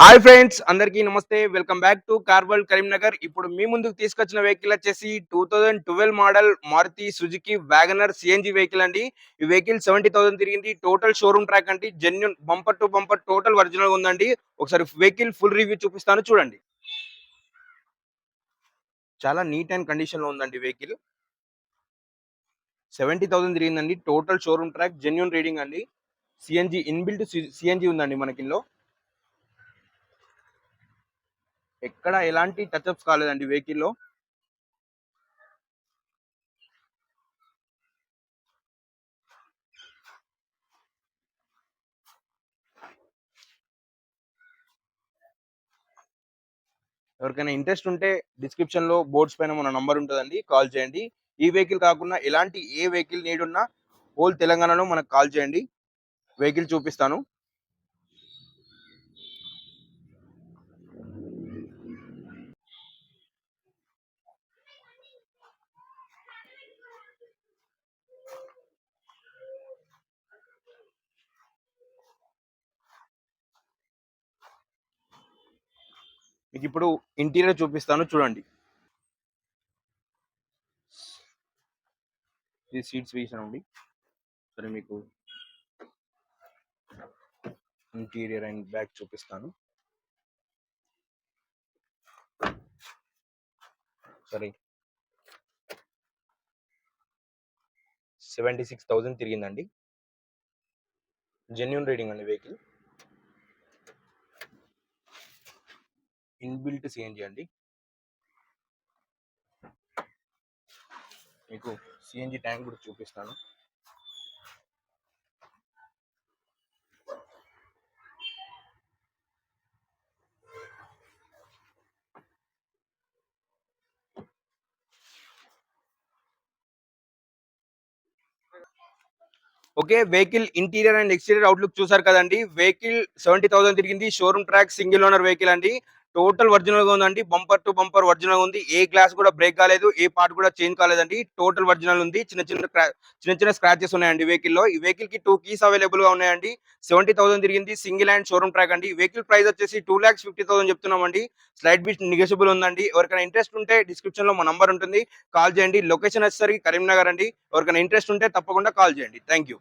Hi friends, అందరికీ నమస్తే. Welcome back to car world Karimnagar. ఇప్పుడు మీ ముందుకు తీసుకొచ్చిన వెహికల్ వచ్చేసి 2012 model Maruti Suzuki Wagon R CNG vehicle అండి. ఈ వెహికల్ 70,000 తిరిగింది. టోటల్ షోరూమ్ ట్రాక్ అండి. Genuine bumper to bumper total original ఉందండి. ఒకసారి వెహికల్ ఫుల్ రివ్యూ చూపిస్తాను చూడండి. చాలా నీట్ అండ్ కండిషన్ లో ఉందండి వెహికల్. 70,000 తిరిగిందండి. Total showroom track, genuine reading అండి. సిఎన్జి ఇన్బిల్ట్ సిఎన్జి ఉందండి మనకిలో. ఎక్కడ ఎలాంటి టచ్అప్స్ కాలేదండి వెహికల్లో. ఎవరికైనా ఇంట్రెస్ట్ ఉంటే డిస్క్రిప్షన్ లో బోర్డ్స్ పైన మన నంబర్ ఉంటుందండి, కాల్ చేయండి. ఈ వెహికల్ కాకుండా ఎలాంటి ఏ వెహికల్ నీడ్ ఉన్నా హోల్ తెలంగాణలో మనకు కాల్ చేయండి, వెహికల్ చూపిస్తాను. మీకు ఇప్పుడు ఇంటీరియర్ చూపిస్తాను చూడండి. ఇది సీట్స్ వేసానండి. సరే, మీకు ఇంటీరియర్ అండ్ బ్యాక్ చూపిస్తాను. సరే, 76,000 తిరిగిందండి. జెన్యూన్ రీడింగ్ అండి వెహికల్. ఇన్బిల్ట్ సిఎన్జి అండి. మీకు సిఎన్జి ట్యాంక్ కూడా చూపిస్తాను. Okay, vehicle interior and exterior outlook చూసారు కదండి. వెహికల్ 70,000 తిరిగింది. Showroom track, single owner vehicle అండి. టోటల్ ఒరిజినల్ గా ఉందండి. బంపర్ టు బంపర్ ఒరిజినల్ ఉంది. ఏ గ్లాస్ కూడా బ్రేక్ కాలేదు, ఏ పార్ట్ కూడా చేంజ్ కాలేదండి. టోటల్ ఒరిజినల్ ఉంది. చిన్న చిన్న స్క్రాచెస్ ఉన్నాయండి వెహికల్ లో. ఈ వెహికల్ కి 2 కీస్ అవైలబుల్ గా ఉన్నాయండి. 70,000 తిరిగింది. సింగిల్ అండ్ షోరూమ్ ట్రాక్ అండి. వెహికల్ ప్రైస్ వచ్చేసి 2,50,000 చెప్తున్నామండి. స్లైడ్ బిట్ నెగోషియబుల్ ఉందండి. ఎవరికైనా ఇంట్రెస్ట్ ఉంటే డిస్క్రిప్షన్ లో మా నంబర్ ఉంటుంది, కాల్ చేయండి. లొకేషన్ వచ్చేసరికి కరీంనగర్ అండి. ఎవరికైనా ఇంట్రెస్ట్ ఉంటే తప్పకుండా కాల్ చేయండి. Thank you.